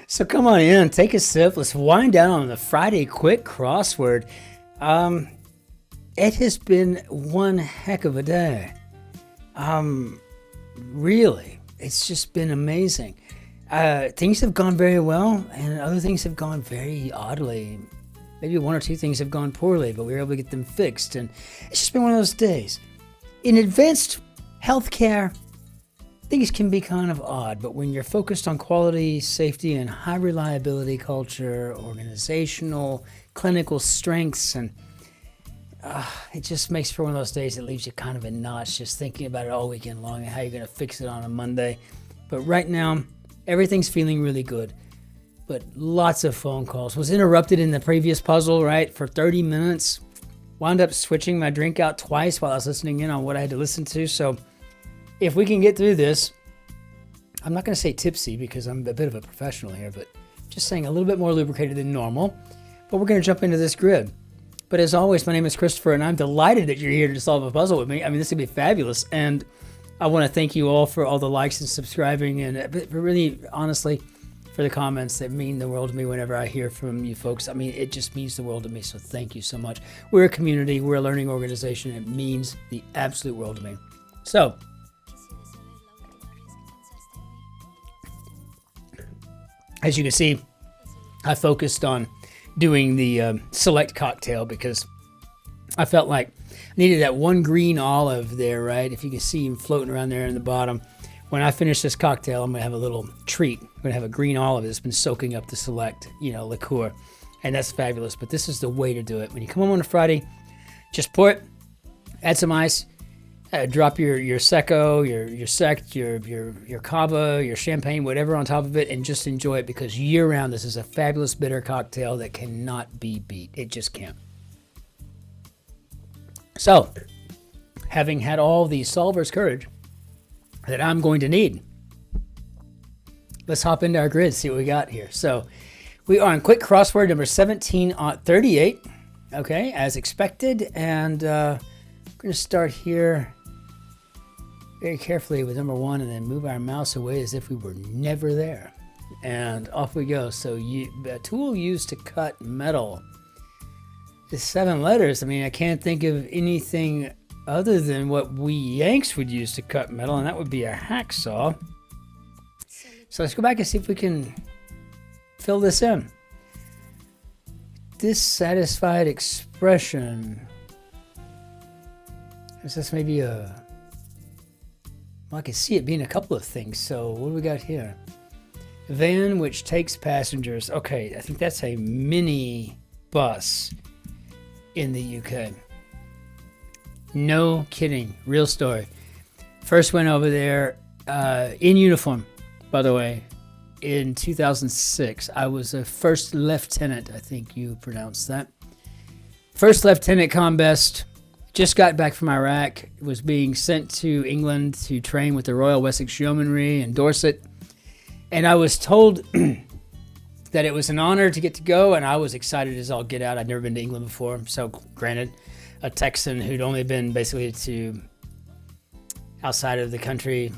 So come on in, take a sip. Let's wind down on the Friday quick crossword. It has been one heck of a day. Really, it's just been amazing. Things have gone very well, and other things have gone very oddly. Maybe one or two things have gone poorly, but we were able to get them fixed, and it's just been one of those days. In advanced healthcare, things can be kind of odd, but when you're focused on quality, safety, and high reliability culture, organizational, clinical strengths, and it just makes for one of those days that leaves you kind of in knots just thinking about it all weekend long and how you're going to fix it on a Monday. But right now, everything's feeling really good. But lots of phone calls. Was interrupted in the previous puzzle, right, for 30 minutes. Wound up switching my drink out twice while I was listening in on what I had to listen to. So if we can get through this, I'm not going to say tipsy because I'm a bit of a professional here, but just saying a little bit more lubricated than normal. But we're going to jump into this grid. But as always, my name is Christopher, and I'm delighted that you're here to solve a puzzle with me. I mean, this is going to be fabulous. And I want to thank you all for all the likes and subscribing, and really, honestly, for the comments that mean the world to me whenever I hear from you folks. I mean, it just means the world to me, so thank you so much. We're a community. We're a learning organization. It means the absolute world to me. So, as you can see, I focused on doing the select cocktail because I felt like I needed that one green olive there, right? If you can see him floating around there in the bottom. When I finish this cocktail, I'm going to have a little treat. I'm going to have a green olive that's been soaking up the select, liqueur. And that's fabulous. But this is the way to do it. When you come home on a Friday, just pour it, add some ice, drop your Secco, your Sect, your Cava, your champagne, whatever on top of it, and just enjoy it because year-round this is a fabulous bitter cocktail that cannot be beat. It just can't. So, having had all the solver's courage that I'm going to need, let's hop into our grid, see what we got here. So, we are on quick crossword number 1738, okay, as expected, and we're going to start here very carefully with number 1 and then move our mouse away as if we were never there. And off we go. So a tool used to cut metal. The 7 letters. I mean, I can't think of anything other than what we Yanks would use to cut metal, and that would be a hacksaw. So let's go back and see if we can fill this in. Dissatisfied expression. Is this maybe a... Well, I can see it being a couple of things. So what do we got here? Van which takes passengers. Okay, I think that's a mini bus in the UK. No kidding. Real story. First went over there in uniform, by the way, in 2006. I was a first lieutenant, I think you pronounced that. First Lieutenant Combest. Just got back from Iraq, was being sent to England to train with the Royal Wessex Yeomanry in Dorset. And I was told that it was an honor to get to go, and I was excited as all get out. I'd never been to England before, so granted, a Texan who'd only been basically to outside of the country,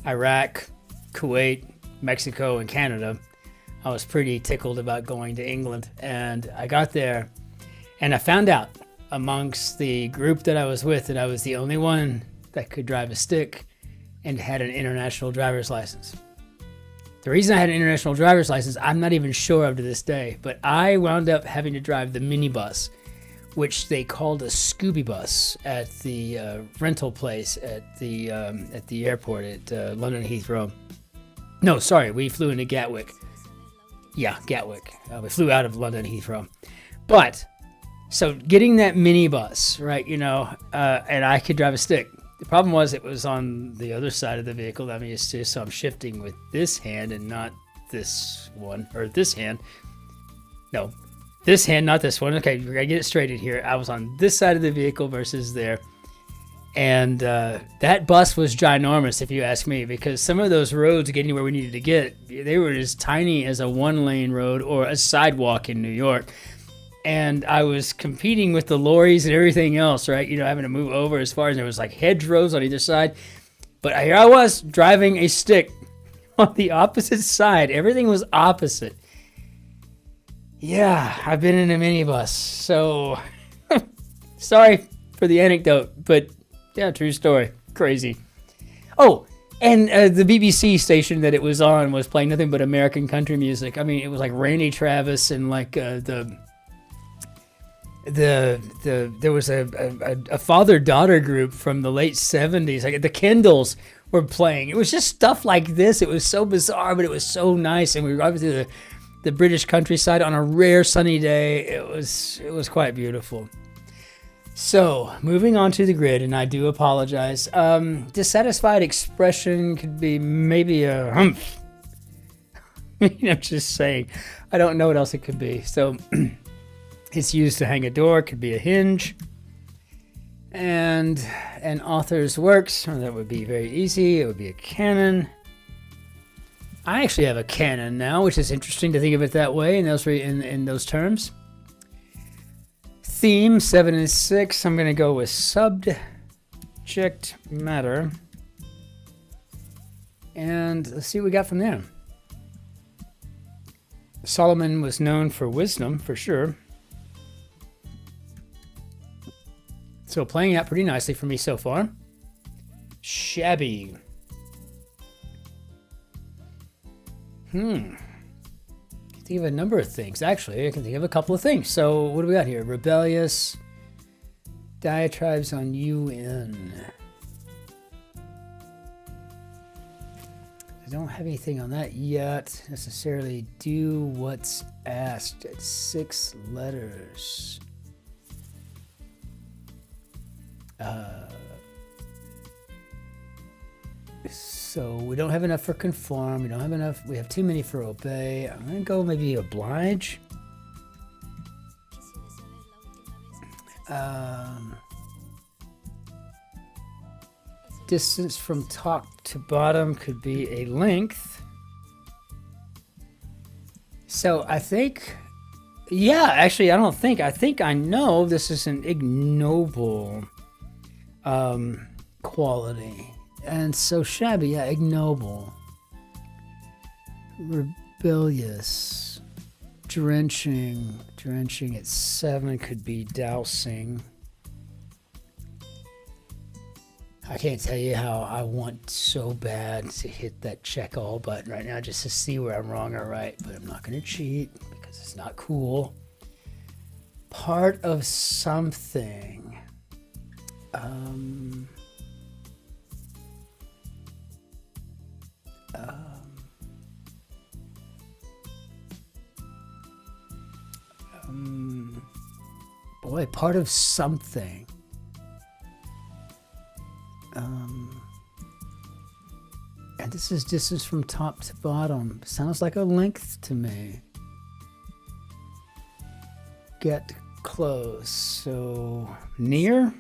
Iraq, Kuwait, Mexico, and Canada. I was pretty tickled about going to England, and I got there, and I found out amongst the group that I was with that I was the only one that could drive a stick and had an international driver's license. The reason I had an international driver's license, I'm not even sure of to this day, but I wound up having to drive the minibus, which they called a Scooby bus at the rental place at the airport at London Heathrow. No, sorry, we flew into Gatwick. Yeah, Gatwick. We flew out of London Heathrow. But so getting that minibus, right, and I could drive a stick. The problem was it was on the other side of the vehicle that I'm used to, so I'm shifting with this hand and not this one, or this hand. No, this hand, not this one. Okay, we're going to get it straightened here. I was on this side of the vehicle versus there. And that bus was ginormous, if you ask me, because some of those roads getting where we needed to get, they were as tiny as a one-lane road or a sidewalk in New York. and I was competing with the lorries and everything else, right? You know, having to move over as far as there was like hedgerows on either side. But here I was driving a stick on the opposite side. Everything was opposite. Yeah, I've been in a minibus, so sorry for the anecdote, but yeah, true story. Crazy. Oh, and the BBC station that it was on was playing nothing but American country music. I mean, it was like Randy Travis and like there was a father-daughter group from the late 70s. Like the Kendalls were playing. It was just stuff like this. It was so bizarre, but it was so nice. And we were driving through the British countryside on a rare sunny day. It was quite beautiful. So, moving on to the grid, and I do apologize. Dissatisfied expression could be maybe a humph. I'm just saying. I don't know what else it could be. So, it's used to hang a door. It could be a hinge. And an author's works. Oh, that would be very easy. It would be a canon. I actually have a canon now, which is interesting to think of it that way in those terms. Theme 7 and 6. I'm going to go with subject matter. And let's see what we got from there. Solomon was known for wisdom, for sure. So playing out pretty nicely for me so far. Shabby. I can think of a number of things. Actually, I can think of a couple of things. So what do we got here? Rebellious. Diatribes on UN. I don't have anything on that yet. Necessarily do what's asked at 6 letters. So we don't have enough for conform. We don't have enough. We have too many for obey. I'm going to go maybe oblige. Distance from top to bottom could be a length. So I think, yeah, actually, I think I know this is an ignoble quality. And so shabby, yeah, ignoble. Rebellious. Drenching at 7 could be dousing. I can't tell you how I want so bad to hit that check all button right now just to see where I'm wrong or right, but I'm not going to cheat because it's not cool. Part of something. Boy, part of something. And this is distance from top to bottom. Sounds like a length to me. Get close. So near?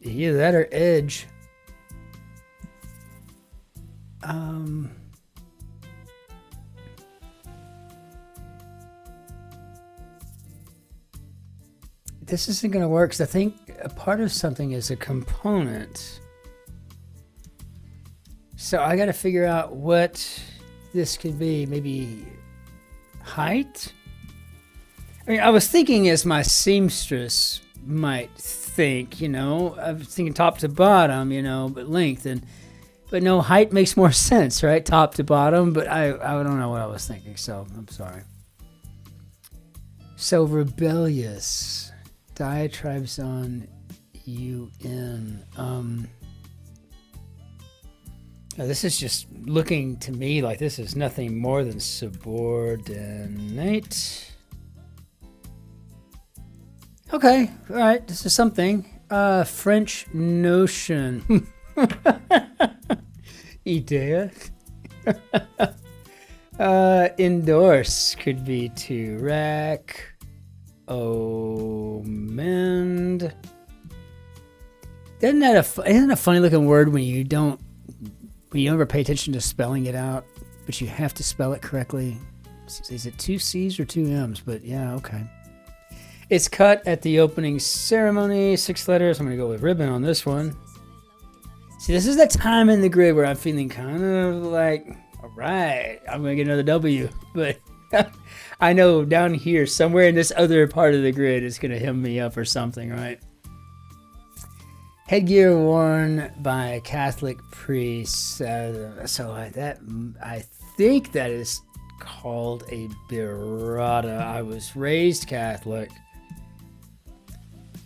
Either that or edge. This isn't going to work because I think a part of something is a component. So I got to figure out what this could be. Maybe height? I mean, I was thinking as my seamstress might think, I was thinking top to bottom, but length. But no, height makes more sense, right? Top to bottom, but I don't know what I was thinking, so I'm sorry. So rebellious. Diatribes on UN. This is just looking to me like this is nothing more than subordinate. Okay, all right, this is something. French notion. Idea. Endorse could be to rack. Mend. Isn't that a funny looking word when you don't ever pay attention to spelling it out, but you have to spell it correctly? Is it 2 C's or 2 M's? But yeah, okay. It's cut at the opening ceremony. 6 letters. I'm going to go with ribbon on this one. See, this is that time in the grid where I'm feeling kind of like, all right, I'm going to get another W. But I know down here, somewhere in this other part of the grid, it's going to hem me up or something, right? Headgear worn by Catholic priests. I think that is called a biretta. I was raised Catholic.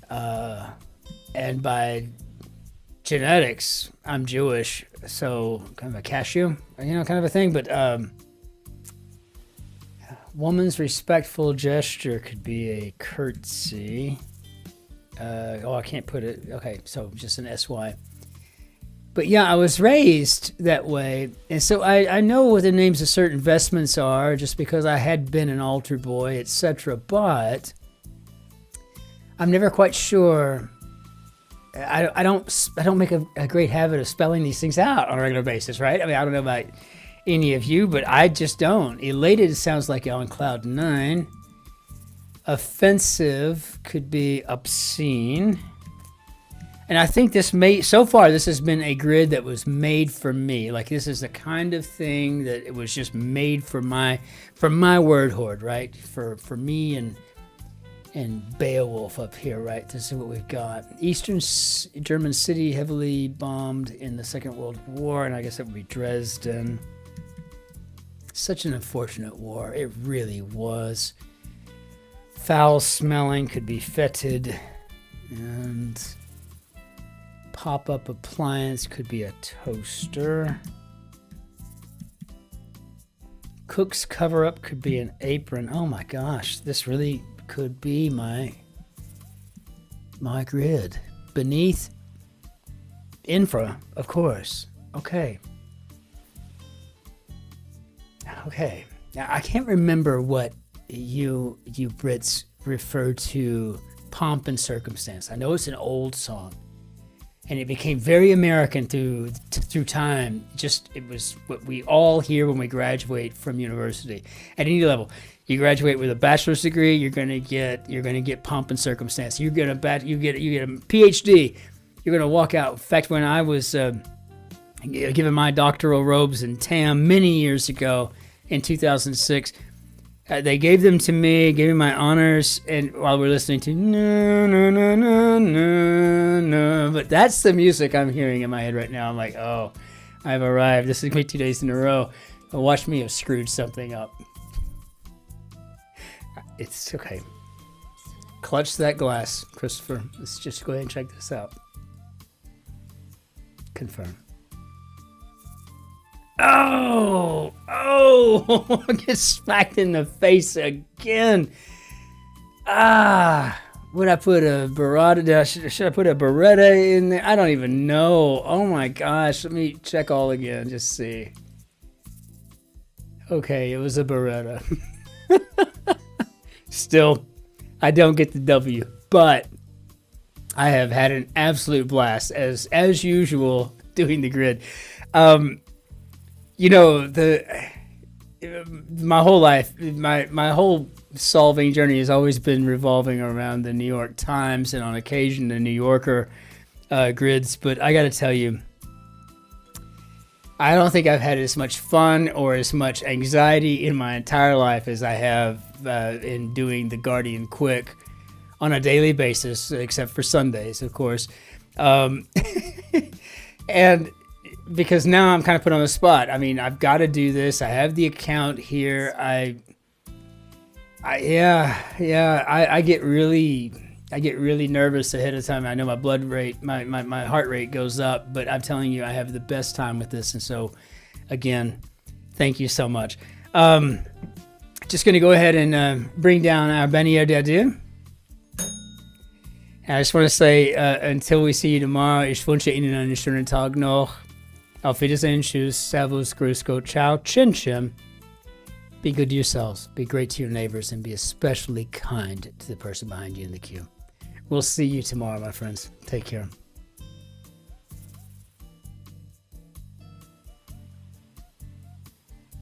And by genetics, I'm Jewish, so kind of a cashew, kind of a thing. But woman's respectful gesture could be a curtsy. I can't put it. Okay, so just an SY. But yeah, I was raised that way. And so I know what the names of certain vestments are just because I had been an altar boy, etc. But I'm never quite sure. I don't make a great habit of spelling these things out on a regular basis, right? I mean, I don't know about any of you, but I just don't. Elated sounds like on cloud 9. Offensive could be obscene. And I think so far this has been a grid that was made for me. Like this is the kind of thing that it was just made for my word hoard, right? For me and Beowulf up here, right? This is what we've got. Eastern German city heavily bombed in the Second World War, and I guess that would be Dresden. Such an unfortunate war. It really was. Foul smelling could be fetid, and pop-up appliance could be a toaster. Cook's cover-up could be an apron. Oh my gosh, this really could be my grid. Beneath, infra, of course. Okay. Now I can't remember what you Brits refer to pomp and circumstance. I know it's an old song, and it became very American through time. It was what we all hear when we graduate from university at any level. You graduate with a bachelor's degree, you're gonna get pomp and circumstance. You get a PhD. You're gonna walk out. In fact, when I was given my doctoral robes in TAM many years ago in 2006. They gave them to me, gave me my honors, and while we're listening to no, no, no, no, no, no, but that's the music I'm hearing in my head right now. I'm like, oh, I've arrived. This is going to be 2 days in a row. Watch me have screwed something up. It's okay. Clutch that glass, Christopher. Let's just go ahead and check this out. Confirm. Oh, get smacked in the face again. Would I put a beretta? Should I put a beretta in there? I don't even know. Oh my gosh. Let me check all again. Just see. Okay, it was a beretta. Still, I don't get the W, but I have had an absolute blast as usual doing the grid. My whole life, my whole solving journey has always been revolving around the New York Times and on occasion the New Yorker grids. But I got to tell you, I don't think I've had as much fun or as much anxiety in my entire life as I have in doing the Guardian Quick on a daily basis, except for Sundays, of course. And because now I'm kind of put on the spot. I mean, I've got to do this. I have the account here. I get really nervous ahead of time. I know my blood rate, my heart rate goes up, but I'm telling you, I have the best time with this. And so, again, thank you so much. Just going to go ahead and bring down our Benio Dadu. I just want to say, until we see you tomorrow, ich wünsche Ihnen einen schönen Tag noch. Auf Wiedersehen, tschüss, servus, grüß Gott, ciao, Cin-Cin. Be good to yourselves, be great to your neighbors, and be especially kind to the person behind you in the queue. We'll see you tomorrow, my friends. Take care.